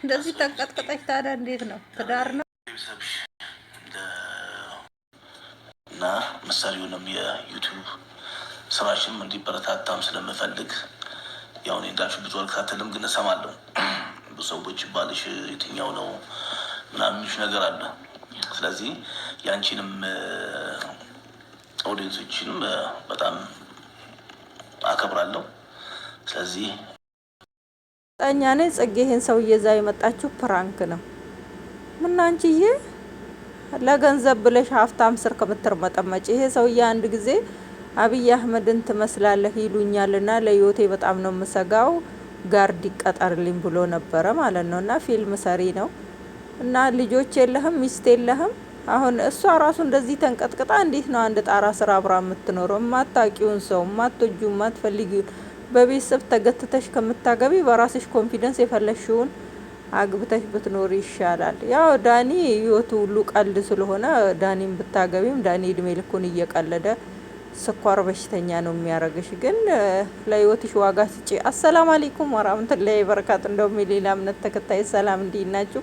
እንደዚህ ተንቀጥቅጠሽ ታዲያ እንዴት ነው? ትዳር ነው እና ምሳሌውንም የዩቲዩብ ስራችንም እንዲበረታታም ስለምፈልግ ያው እኔ እንዳልኩሽ ብዙ አልከታተልም፣ ግን እሰማለሁ ብዙ ሰዎች ባልሽ የትኛው ነው ምናምን የሚሉሽ ነገር አለ። ስለዚህ ያንቺንም ኦዲየንሶችንም በጣም አከብራለሁ። ስለዚህ ጠኛ ነኝ ጽጌ ይሄን ሰውዬ እዛ የመጣችሁ ፕራንክ ነው። ምን አንቺዬ ለገንዘብ ብለሽ ሀብታም ስር ከምትርመጠመጭ ይሄ ሰውዬ አንድ ጊዜ አብይ አህመድን ትመስላለህ ይሉኛልና ለህይወቴ በጣም ነው የምሰጋው ጋርድ ይቀጠርልኝ ብሎ ነበረ ማለት ነው። እና ፊልም ሰሪ ነው እና ልጆች የለህም ሚስት የለህም። አሁን እሷ ራሱ እንደዚህ ተንቀጥቅጣ እንዴት ነው አንድ ጣራ ስራ አብራ የምትኖረው? የማታውቂውን ሰው የማትወጁ የማትፈልጊውን በቤተሰብ ተገትተሽ ከምታገቢ በራስሽ ኮንፊደንስ የፈለሽውን አግብተሽ ብትኖር ይሻላል። ያው ዳኒ ህይወቱ ሁሉ ቀልድ ስለሆነ ዳኒን ብታገቢም ዳኒ እድሜ ልኩን እየቀለደ ስኳር በሽተኛ ነው የሚያረግሽ። ግን ለህይወትሽ ዋጋ ስጪ። አሰላሙ አለይኩም ወራህመቱላሂ ወበረካቱ። እንደውም የሌላ እምነት ተከታይ ሰላም እንዲናችሁ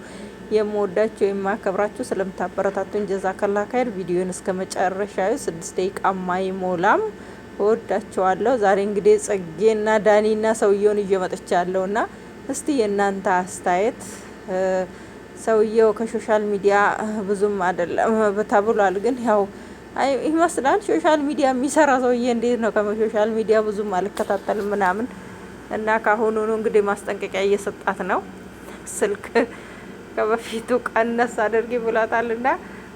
የምወዳችሁ የማከብራችሁ ስለምታበረታቱኝ ጀዛከላ ኸይር። ቪዲዮን እስከ መጨረሻው 6 ደቂቃ ማይሞላም ወዳችኋለሁ። ዛሬ እንግዲህ ጽጌና ዳኒና ሰውየውን እየመጥቻለሁና እስቲ የእናንተ አስተያየት። ሰውየው ከሶሻል ሚዲያ ብዙም አይደለም ተብሏል፣ ግን ያው ይመስላል ሶሻል ሚዲያ የሚሰራ ሰውዬ እንዴት ነው? ከሶሻል ሚዲያ ብዙም አልከታተልም ምናምን እና ካሁኑ እንግዲህ ማስጠንቀቂያ እየሰጣት ነው። ስልክ ከበፊቱ ቀነስ አድርጊ ብሏታልና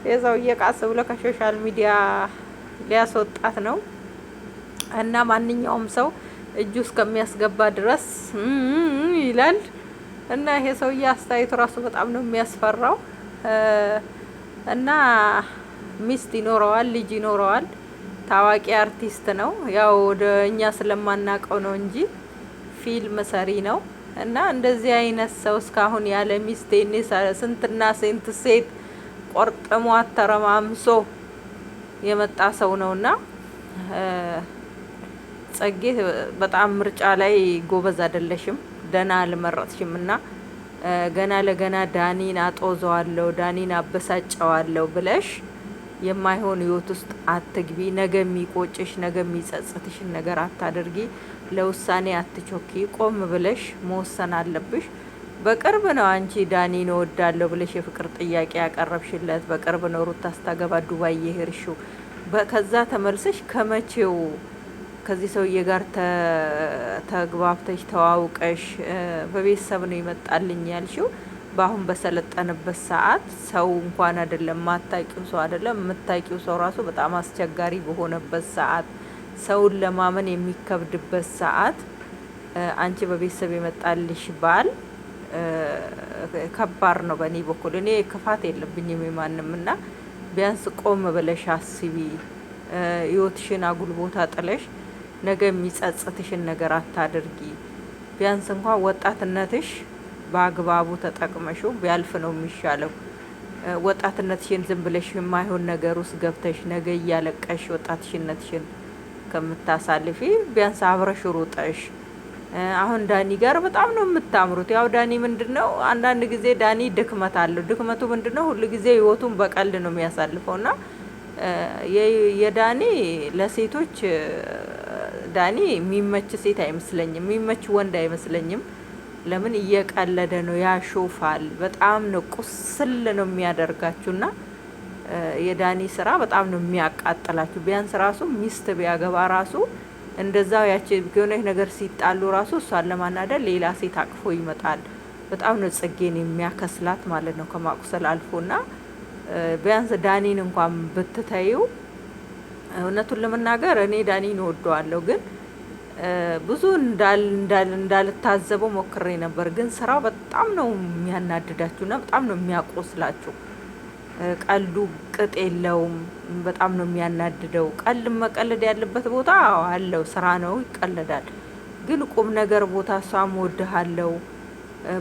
የሰውዬ ቃስ ብሎ ከሶሻል ሚዲያ ሊያስወጣት ነው። እና ማንኛውም ሰው እጁ እስከሚያስገባ ድረስ ይላል። እና ይሄ ሰውዬ አስተያየቱ ራሱ በጣም ነው የሚያስፈራው። እና ሚስት ይኖረዋል፣ ልጅ ይኖረዋል፣ ታዋቂ አርቲስት ነው። ያው ወደ እኛ ስለማናቀው ነው እንጂ ፊልም ሰሪ ነው። እና እንደዚህ አይነት ሰው እስካሁን ያለ ሚስት ስንትና ስንት ሴት ቆርጥሞ አተረማምሶ የመጣ ሰው ነውና ጸጌ በጣም ምርጫ ላይ ጎበዝ አይደለሽም፣ ደህና አልመረጥሽም። እና ገና ለገና ዳኒን አጦዘዋለሁ ዳኒን አበሳጨዋለሁ ብለሽ የማይሆን ህይወት ውስጥ አትግቢ። ነገ የሚቆጭሽ ነገ የሚጸጽትሽን ነገር አታድርጊ። ለውሳኔ አትቾኪ። ቆም ብለሽ መወሰን አለብሽ። በቅርብ ነው አንቺ ዳኒን እወዳለሁ ብለሽ የፍቅር ጥያቄ ያቀረብሽለት። በቅርብ ነው ሩታ ስታገባ ዱባይ የሄድሽው። ከዛ ተመልሰሽ ከመቼው ከዚህ ሰውዬ ጋር ተግባብተሽ ተዋውቀሽ በቤተሰብ ነው ይመጣልኝ ያልሽው። በአሁን በሰለጠንበት ሰዓት ሰው እንኳን አይደለም ማታቂው ሰው አይደለም የምታቂው ሰው ራሱ በጣም አስቸጋሪ በሆነበት ሰዓት፣ ሰውን ለማመን የሚከብድበት ሰዓት አንቺ በቤተሰብ የመጣልሽ ባል ከባድ ነው። በእኔ በኩል እኔ ክፋት የለብኝም የማንም እና ቢያንስ ቆም ብለሽ አስቢ። ህይወትሽን አጉል ቦታ ጥለሽ ነገ የሚጸጽትሽን ነገር አታድርጊ። ቢያንስ እንኳን ወጣትነትሽ በአግባቡ ተጠቅመሽው ቢያልፍ ነው የሚሻለው። ወጣትነትሽን ዝም ብለሽ የማይሆን ነገር ውስጥ ገብተሽ ነገ እያለቀሽ ወጣትሽነትሽን ከምታሳልፊ ቢያንስ አብረሽ ሩጠሽ። አሁን ዳኒ ጋር በጣም ነው የምታምሩት። ያው ዳኒ ምንድነው አንዳንድ ጊዜ ዳኒ ድክመት አለው። ድክመቱ ምንድነው? ሁሉ ጊዜ ህይወቱን በቀልድ ነው የሚያሳልፈውና የዳኒ ለሴቶች ዳኒ የሚመች ሴት አይመስለኝም፣ የሚመች ወንድ አይመስለኝም። ለምን እየቀለደ ነው፣ ያሾፋል። በጣም ነው ቁስል ነው የሚያደርጋችሁና የዳኒ ስራ በጣም ነው የሚያቃጥላችሁ። ቢያንስ ራሱ ሚስት ቢያገባ ራሱ እንደዛው ያቺ የሆነች ነገር ሲጣሉ ራሱ እሷን ለማናደድ ሌላ ሴት አቅፎ ይመጣል። በጣም ነው ጽጌን የሚያከስላት ማለት ነው ከማቁሰል አልፎና ቢያንስ ዳኒን እንኳን ብትተይው፣ እውነቱን ለመናገር እኔ ዳኒን እወደዋለሁ፣ ግን ብዙ እንዳልታዘበው ሞክሬ ነበር። ግን ስራው በጣም ነው የሚያናድዳችሁና በጣም ነው የሚያቆስላችሁ። ቀልዱ ቅጥ የለውም። በጣም ነው የሚያናድደው። ቀልድ መቀለድ ያለበት ቦታ አለው፣ ስራ ነው ይቀለዳል። ግን ቁም ነገር ቦታ እሷም እወድሃለሁ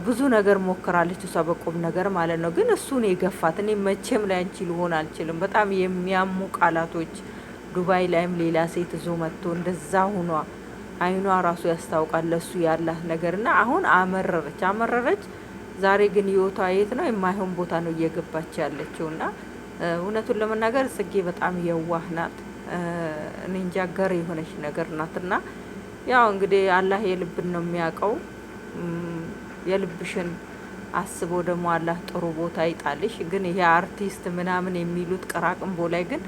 ብዙ ነገር ሞክራለች እሷ በቁም ነገር ማለት ነው። ግን እሱን የገፋት እኔ መቼም ላይ አንቺ ልሆን አልችልም። በጣም የሚያሙ ቃላቶች ዱባይ ላይም ሌላ ሴት ይዞ መጥቶ እንደዛ ሆኗ አይኗ ራሱ ያስታውቃል ለሱ ያላት ነገርና አሁን አመረረች። ዛሬ ግን ህይወቷ የት ነው? የማይሆን ቦታ ነው እየገባች ያለችው። እና እውነቱን ለመናገር ጽጌ በጣም የዋህ ናት። እኔ እንጃ ገር የሆነች ነገር ናት። እና ያው እንግዲህ አላህ የልብን ነው የሚያውቀው። የልብሽን አስቦ ደግሞ አላህ ጥሩ ቦታ ይጣልሽ። ግን ይሄ አርቲስት ምናምን የሚሉት ቅራቅንቦ ላይ ግን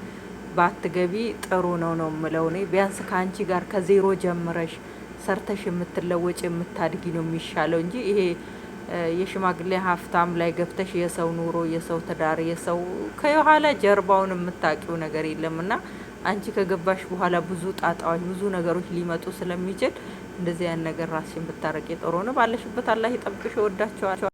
ባትገቢ ጥሩ ነው የምለው እኔ። ቢያንስ ከአንቺ ጋር ከዜሮ ጀምረሽ ሰርተሽ የምትለወጭ የምታድጊ ነው የሚሻለው እንጂ ይሄ የሽማግሌ ሀብታም ላይ ገብተሽ የሰው ኑሮ፣ የሰው ትዳር፣ የሰው ከኋላ ጀርባውን የምታውቂው ነገር የለም። እና አንቺ ከገባሽ በኋላ ብዙ ጣጣዎች፣ ብዙ ነገሮች ሊመጡ ስለሚችል እንደዚህ ያን ነገር ራስሽን ብታረቂ ጥሩ ነው። ባለሽበት አላህ ይጠብቅሽ። እወዳቸዋለሁ።